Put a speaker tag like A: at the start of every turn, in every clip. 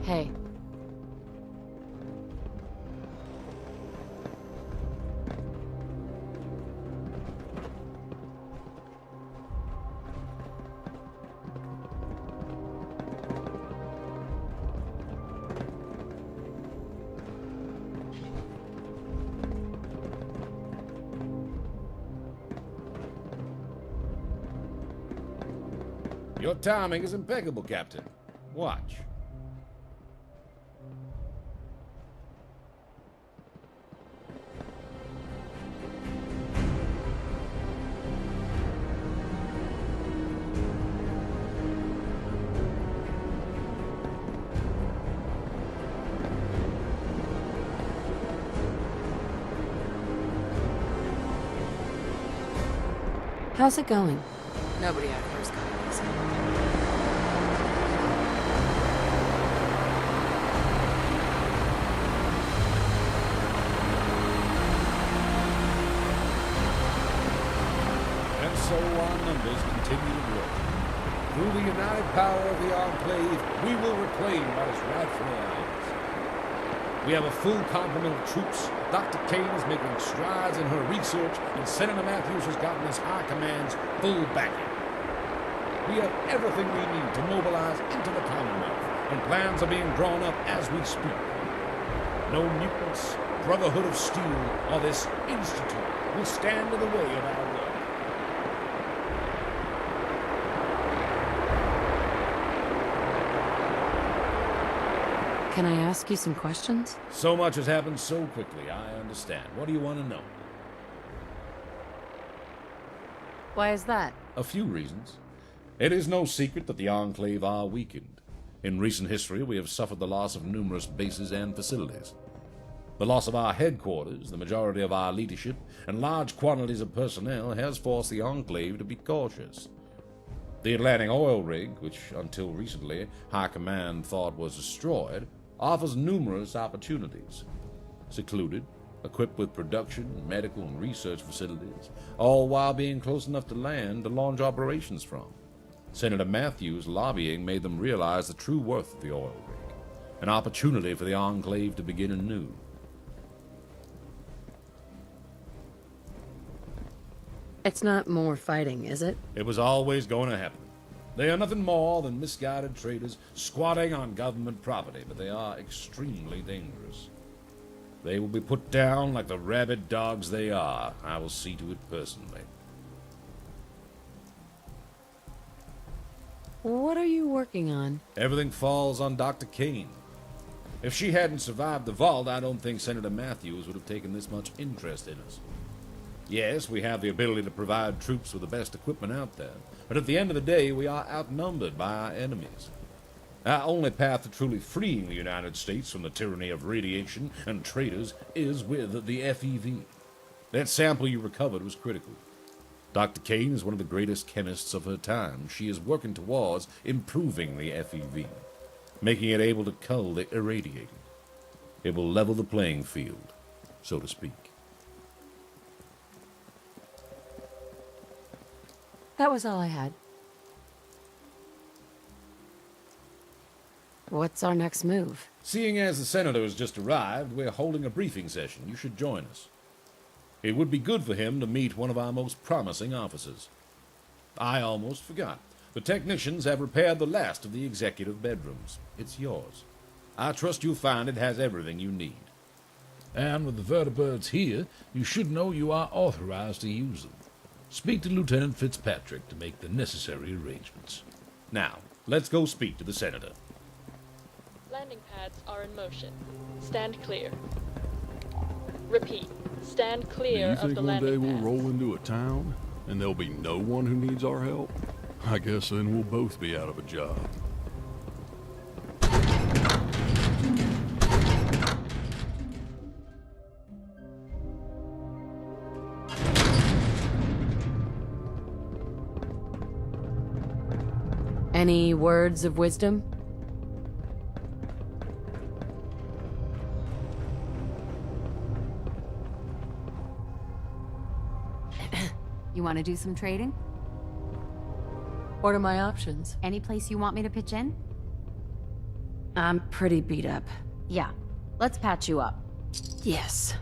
A: Hey.
B: Your timing is impeccable, Captain. Watch.
A: How's it going?
C: Nobody out here is going easy.
B: And so our numbers continue to grow. Through the united power of the Enclave, we will reclaim what is rightfully ours. We have a full complement of troops. Dr. Kane is making strides in her research, and Senator Matthews has gotten his high command's full backing. We have everything we need to mobilize into the Commonwealth, and plans are being drawn up as we speak. No mutants, Brotherhood of Steel, or this Institute will stand in the way of our work.
A: Can I ask you some questions?
B: So much has happened so quickly, I understand. What do you want to know?
A: Why is that?
B: A few reasons. It is no secret that the Enclave are weakened. In recent history, we have suffered the loss of numerous bases and facilities. The loss of our headquarters, the majority of our leadership, and large quantities of personnel has forced the Enclave to be cautious. The Atlantic oil rig, which until recently High Command thought was destroyed, offers numerous opportunities. Secluded, equipped with production, medical, and research facilities, all while being close enough to land to launch operations from. Senator Matthews' lobbying made them realize the true worth of the oil rig, an opportunity for the Enclave to begin anew.
A: It's not more fighting, is it?
B: It was always going to happen. They are nothing more than misguided traders squatting on government property, but they are extremely dangerous. They will be put down like the rabid dogs they are. I will see to it personally.
A: What are you working on?
B: Everything falls on Dr. Kane. If she hadn't survived the vault, I don't think Senator Matthews would have taken this much interest in us. Yes, we have the ability to provide troops with the best equipment out there, but at the end of the day, we are outnumbered by our enemies. Our only path to truly freeing the United States from the tyranny of radiation and traitors is with the FEV. That sample you recovered was critical. Dr. Kane is one of the greatest chemists of her time. She is working towards improving the FEV, making it able to cull the irradiated. It will level the playing field, so to speak.
A: That was all I had. What's our next move?
B: Seeing as the senator has just arrived, we're holding a briefing session. You should join us. It would be good for him to meet one of our most promising officers. I almost forgot. The technicians have repaired the last of the executive bedrooms. It's yours. I trust you'll find it has everything you need.
D: And with the vertibirds here, you should know you are authorized to use them. Speak to Lieutenant Fitzpatrick to make the necessary arrangements.
B: Now, let's go speak to the senator.
E: Landing pads are in motion. Stand clear. Repeat. Stand clear of the
F: Do you think one day
E: landing
F: we'll
E: pads.
F: roll into a town, and there'll be no one who needs our help? I guess then we'll both be out of a job.
A: Any words of wisdom?
G: You want to do some trading?
A: What are my options?
G: Any place you want me to pitch in?
A: I'm pretty beat up.
G: Yeah, let's patch you up.
A: Yes.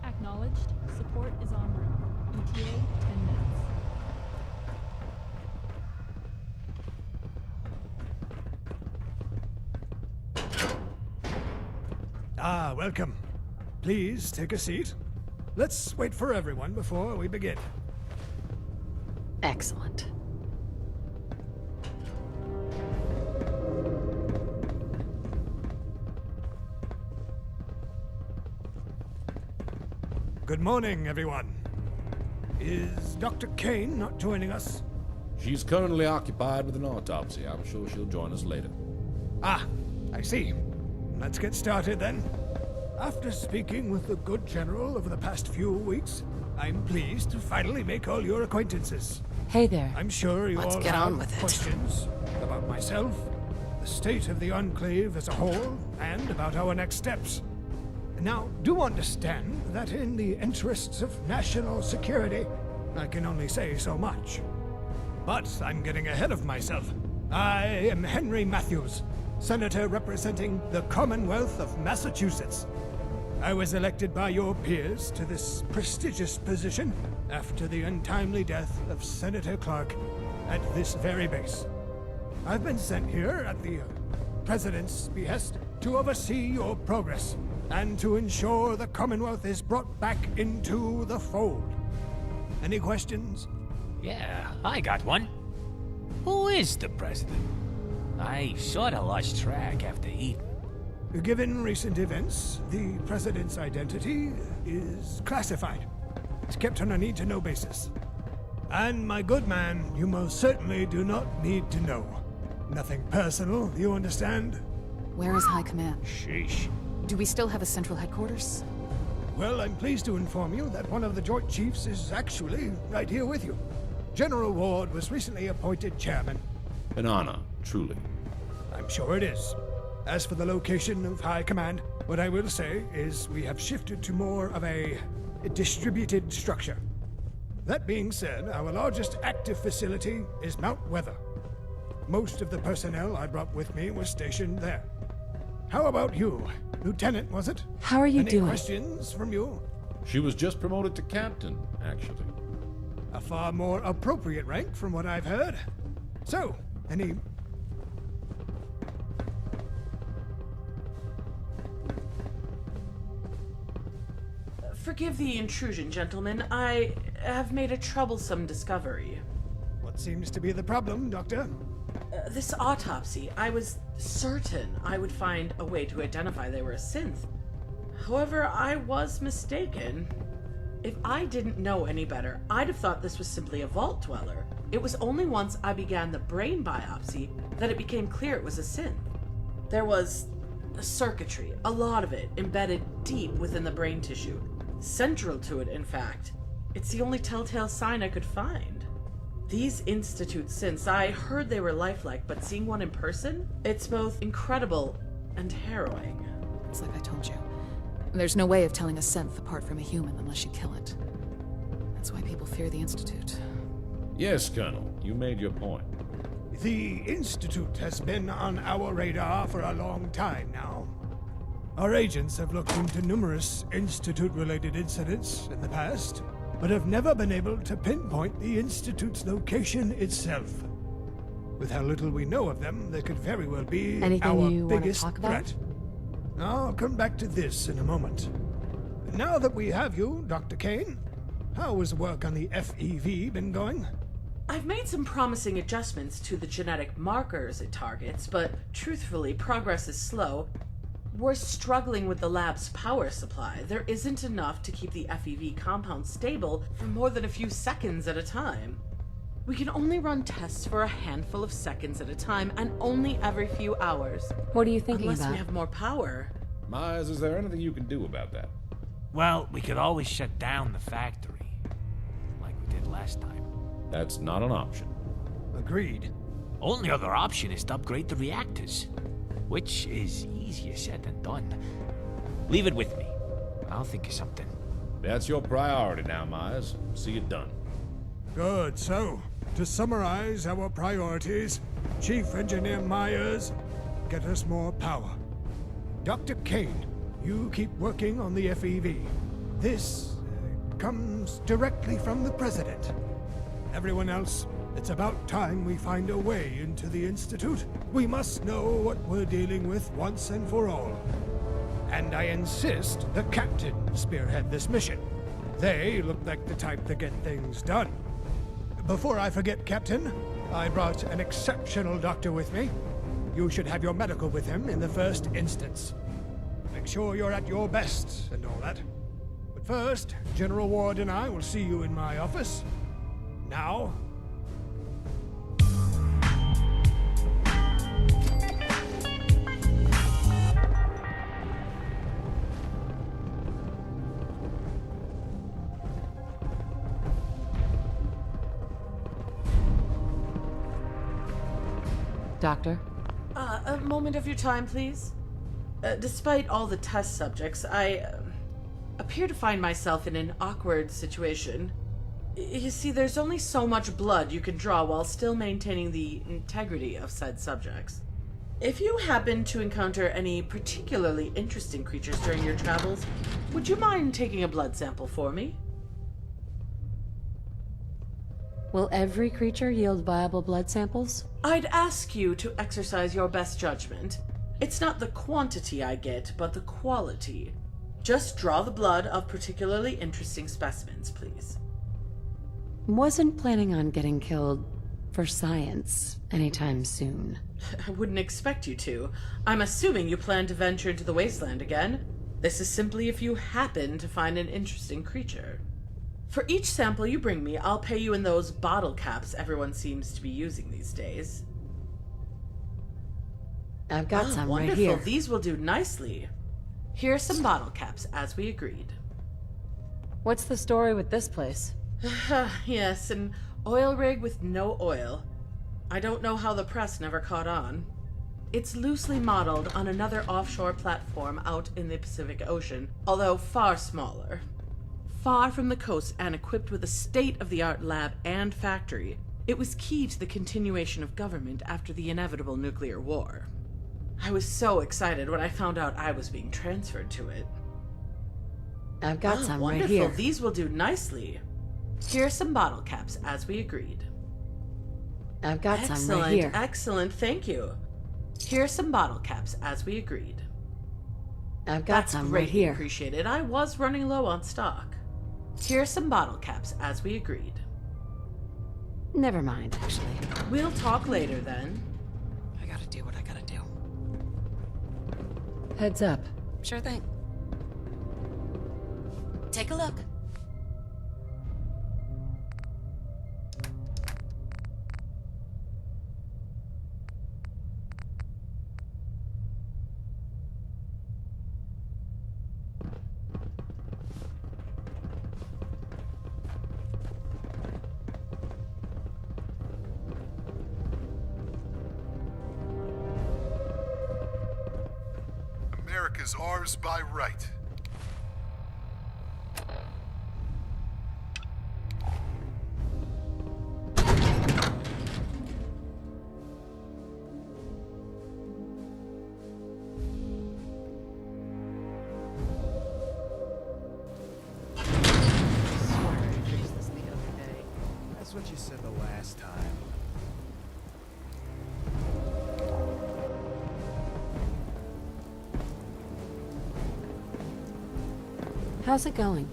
E: Acknowledged. Support is en route. ETA 10 minutes.
H: Ah, welcome. Please take a seat. Let's wait for everyone before we begin.
A: Excellent.
H: Good morning, everyone. Is Dr. Kane not joining us?
B: She's currently occupied with an autopsy. I'm sure she'll join us later.
H: Ah, I see. Let's get started then. After speaking with the good general over the past few weeks, I'm pleased to finally make all your acquaintances.
A: Hey there.
H: I'm sure you
A: Let's
H: all
A: get
H: have
A: on with it.
H: questions about myself, the state of the Enclave as a whole, and about our next steps. Now, do understand that in the interests of national security, I can only say so much. But I'm getting ahead of myself. I am Henry Matthews, Senator representing the Commonwealth of Massachusetts. I was elected by your peers to this prestigious position after the untimely death of Senator Clark at this very base. I've been sent here at the President's behest to oversee your progress and to ensure the Commonwealth is brought back into the fold. Any questions?
I: Yeah, I got one. Who is the president? I sorta lost track after eating.
H: Given recent events, the President's identity is classified. It's kept on a need-to-know basis. And my good man, you most certainly do not need to know. Nothing personal, you understand?
C: Where is High Command?
I: Sheesh.
C: Do we still have a central headquarters?
H: Well, I'm pleased to inform you that one of the Joint Chiefs is actually right here with you. General Ward was recently appointed chairman.
B: An honor, truly.
H: I'm sure it is. As for the location of High Command, what I will say is we have shifted to more of a distributed structure. That being said, our largest active facility is Mount Weather. Most of the personnel I brought with me was stationed there. How about you? Lieutenant, was it?
A: How are you
H: Any
A: doing?
H: questions from you?
B: She was just promoted to captain, actually.
H: A far more appropriate rank from what I've heard. So, any...
J: Forgive the intrusion, gentlemen. I have made a troublesome discovery.
H: What seems to be the problem, Doctor?
J: This autopsy, I was certain I would find a way to identify they were a synth. However, I was mistaken. If I didn't know any better, I'd have thought this was simply a vault dweller. It was only once I began the brain biopsy that it became clear it was a synth. There was circuitry, a lot of it, embedded deep within the brain tissue. Central to it, in fact. It's the only telltale sign I could find. These Institute synths, I heard they were lifelike, but seeing one in person, it's both incredible and harrowing.
C: It's like I told you. There's no way of telling a synth apart from a human unless you kill it. That's why people fear the Institute.
B: Yes, Colonel, you made your point.
H: The Institute has been on our radar for a long time now. Our agents have looked into numerous Institute-related incidents in the past, but have never been able to pinpoint the Institute's location itself. With how little we know of them, they could very well be
A: Anything
H: our
A: you wanna
H: biggest
A: talk about?
H: threat. I'll come back to this in a moment. Now that we have you, Dr. Kane, how has work on the FEV been going?
J: I've made some promising adjustments to the genetic markers it targets, but truthfully, progress is slow. We're struggling with the lab's power supply. There isn't enough to keep the FEV compound stable for more than a few seconds at a time. We can only run tests for a handful of seconds at a time, and only every few hours.
A: What are you thinking
J: Unless
A: about?
J: we have more power.
B: Myers, is there anything you can do about that?
I: Well, we could always shut down the factory, like we did last time.
B: That's not an option.
H: Agreed.
I: Only other option is to upgrade the reactors, which is easier said than done. Leave it with me. I'll think of something.
B: That's your priority now, Myers. See it done.
H: Good. So, to summarize our priorities, Chief Engineer Myers, get us more power. Dr. Kane, you keep working on the FEV. This comes directly from the President. Everyone else, it's about time we find a way into the Institute. We must know what we're dealing with once and for all. And I insist the Captain spearhead this mission. They look like the type to get things done. Before I forget, Captain, I brought an exceptional doctor with me. You should have your medical with him in the first instance. Make sure you're at your best and all that. But first, General Ward and I will see you in my office. Now.
A: Doctor?
J: A moment of your time, please. Despite all the test subjects, I appear to find myself in an awkward situation. You see, there's only so much blood you can draw while still maintaining the integrity of said subjects. If you happen to encounter any particularly interesting creatures during your travels, would you mind taking a blood sample for me?
A: Will every creature yield viable blood samples?
J: I'd ask you to exercise your best judgment. It's not the quantity I get, but the quality. Just draw the blood of particularly interesting specimens, please.
A: Wasn't planning on getting killed for science anytime soon.
J: I wouldn't expect you to. I'm assuming you plan to venture into the wasteland again. This is simply if you happen to find an interesting creature. For each sample you bring me, I'll pay you in those bottle caps everyone seems to be using these days.
A: I've got some
J: wonderful.
A: right here.
J: These will do nicely. Here are some bottle caps, as we agreed.
A: What's the story with this place?
J: Yes, an oil rig with no oil. I don't know how the press never caught on. It's loosely modeled on another offshore platform out in the Pacific Ocean, although far smaller. Far from the coast and equipped with a state-of-the-art lab and factory, it was key to the continuation of government after the inevitable nuclear war. I was so excited when I found out I was being transferred to it.
A: I've got some
J: wonderful.
A: right here.
J: These will do nicely. Here are some bottle caps, as we agreed.
A: I've got some right here.
J: Excellent, thank you. Here are some bottle caps, as we agreed.
A: I've got
J: That's
A: some right
J: greatly
A: here.
J: appreciated. I was running low on stock. Here are some bottle caps, as we agreed.
A: Never mind, actually.
J: We'll talk later, then.
C: I gotta do what I gotta do.
A: Heads up.
C: Sure thing. Take a look.
K: America's ours by right.
L: That's what you said the last time.
A: How's it going?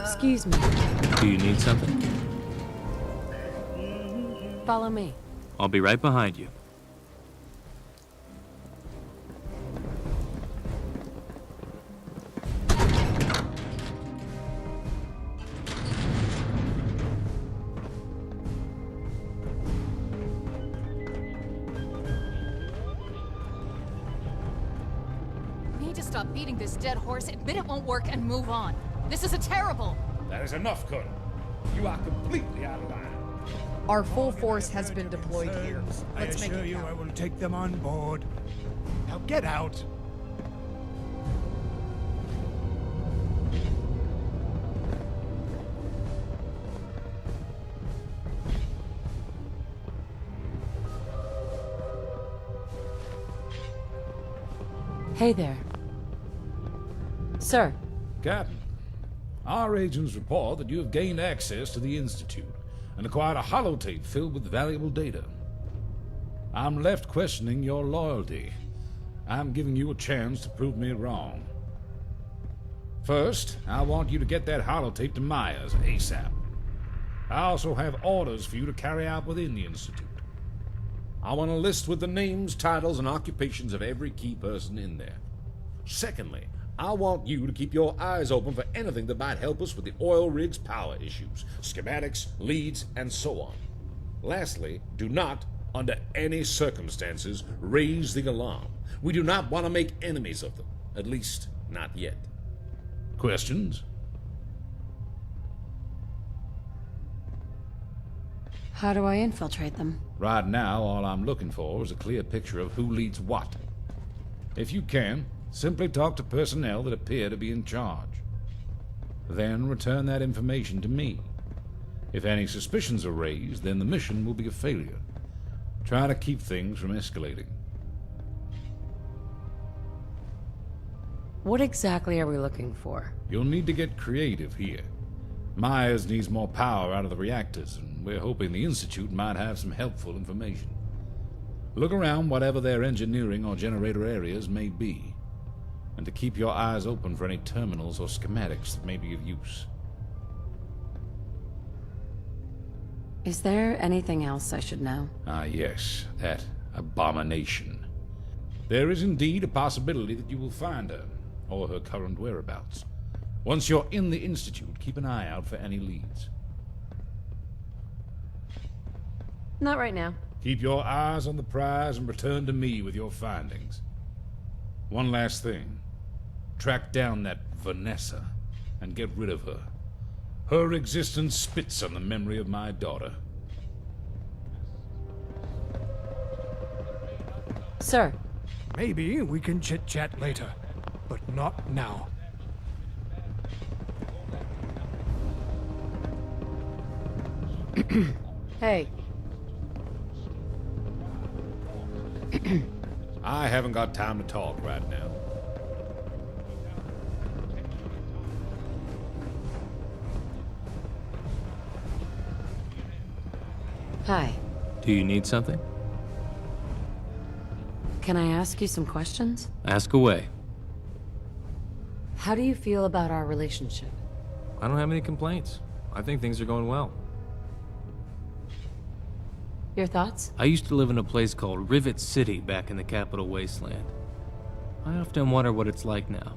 A: Excuse me.
M: Do you need something?
A: Follow me.
M: I'll be right behind you.
C: We need to stop beating this dead horse, admit it won't work, and move on. This is a terrible...
B: That is enough, Colonel. You are completely out of line.
N: Our full force has been deployed here.
H: I
N: Let's make
H: assure
N: it
H: you
N: count.
H: I will take them on board. Now get out.
A: Hey there. Sir.
D: Captain, our agents report that you have gained access to the Institute and acquired a holotape filled with valuable data. I'm left questioning your loyalty. I'm giving you a chance to prove me wrong. First, I want you to get that holotape to Myers ASAP. I also have orders for you to carry out within the Institute.
B: I want a list with the names, titles, and occupations of every key person in there. Secondly, I want you to keep your eyes open for anything that might help us with the oil rig's power issues, schematics, leads, and so on. Lastly, do not, under any circumstances, raise the alarm. We do not want to make enemies of them. At least, not yet.
D: Questions?
A: How do I infiltrate them?
D: Right now, all I'm looking for is a clear picture of who leads what. If you can, simply talk to personnel that appear to be in charge. Then return that information to me. If any suspicions are raised, then the mission will be a failure. Try to keep things from escalating.
A: What exactly are we looking for?
D: You'll need to get creative here. Myers needs more power out of the reactors, and we're hoping the Institute might have some helpful information. Look around whatever their engineering or generator areas may be, and to keep your eyes open for any terminals or schematics that may be of use.
A: Is there anything else I should know?
D: Ah, yes, that abomination. There is indeed a possibility that you will find her, or her current whereabouts. Once you're in the Institute, keep an eye out for any leads.
A: Not right now.
D: Keep your eyes on the prize and return to me with your findings. One last thing. Track down that Vanessa and get rid of her. Her existence spits on the memory of my daughter.
A: Sir.
H: Maybe we can chit-chat later, but not now.
A: Hey.
B: I haven't got time to talk right now.
A: Hi.
M: Do you need something?
A: Can I ask you some questions?
M: Ask away.
A: How do you feel about our relationship?
M: I don't have any complaints. I think things are going well.
A: Your thoughts?
M: I used to live in a place called Rivet City back in the Capital Wasteland. I often wonder what it's like now.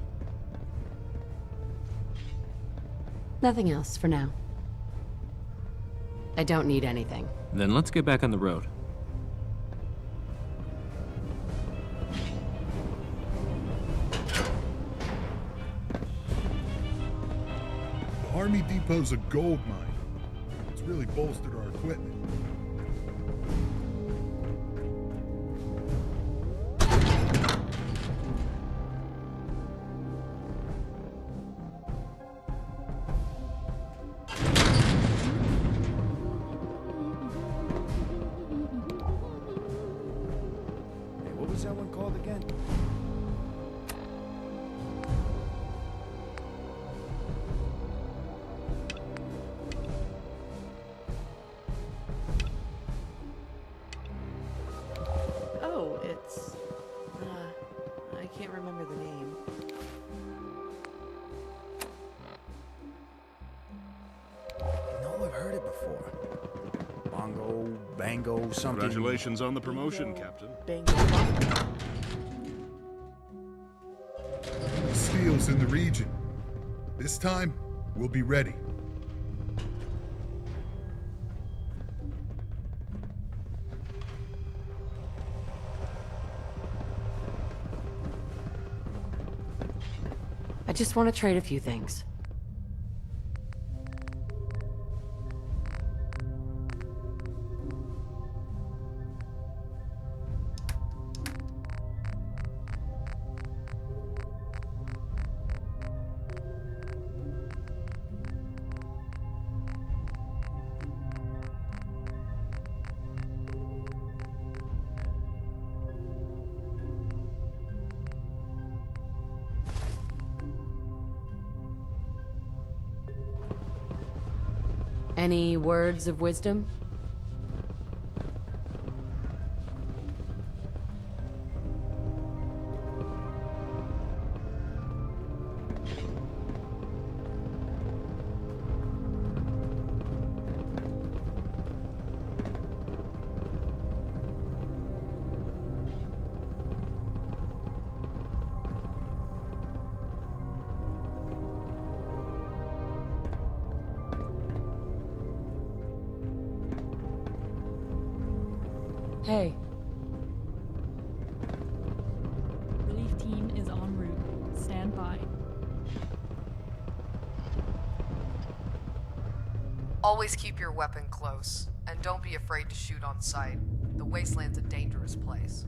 A: Nothing else for now. I don't need anything.
M: Then let's get back on the road.
K: The Army Depot's a gold mine. It's really bolstered our equipment.
L: What was that one called again?
J: Oh, it's... I can't remember the name.
L: No, I've heard it before. Bongo, Bango, something.
F: Congratulations on the promotion, Captain.
K: Steel's in the region. This time, we'll be ready.
A: I just want to trade a few things. Any words of wisdom? Hey.
O: Relief team is en route. Stand by.
N: Always keep your weapon close, and don't be afraid to shoot on sight. The wasteland's a dangerous place.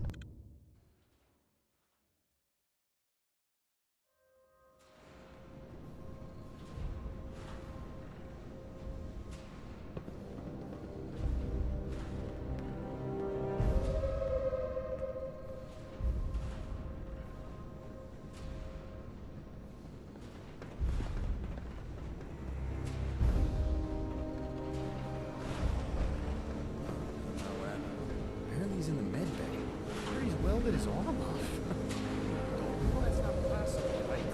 L: Apparently he's in the med bay. Sure he's welded his arm off. Well, that's not possible, right?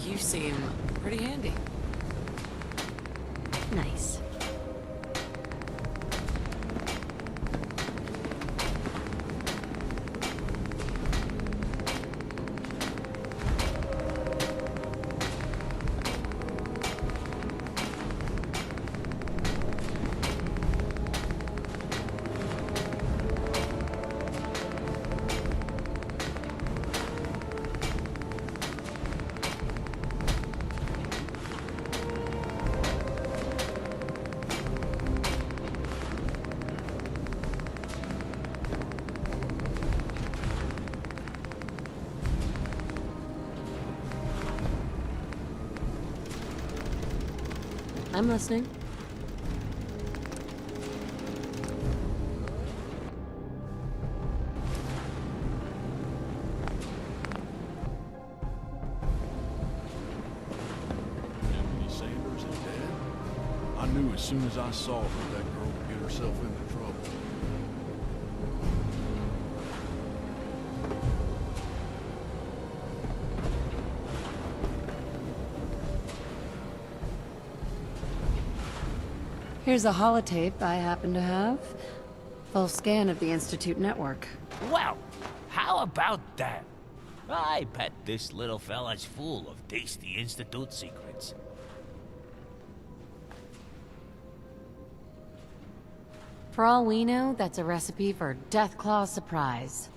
A: You seem pretty handy. Nice. I'm listening.
F: Deputy Sanders is dead. I knew as soon as I saw her that girl would get herself into trouble.
A: Here's a holotape I happen to have. Full scan of the Institute network.
I: Well, how about that? I bet this little fella's full of tasty Institute secrets.
A: For all we know, that's a recipe for Deathclaw surprise.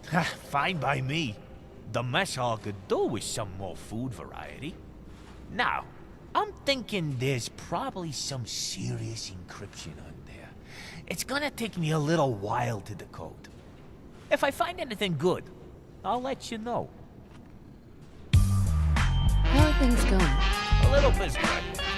I: Fine by me. The mess hall could do with some more food variety. Now, I'm thinking there's probably some serious encryption on there. It's gonna take me a little while to decode. If I find anything good, I'll let you know.
A: How are things going?
I: A little busy right now.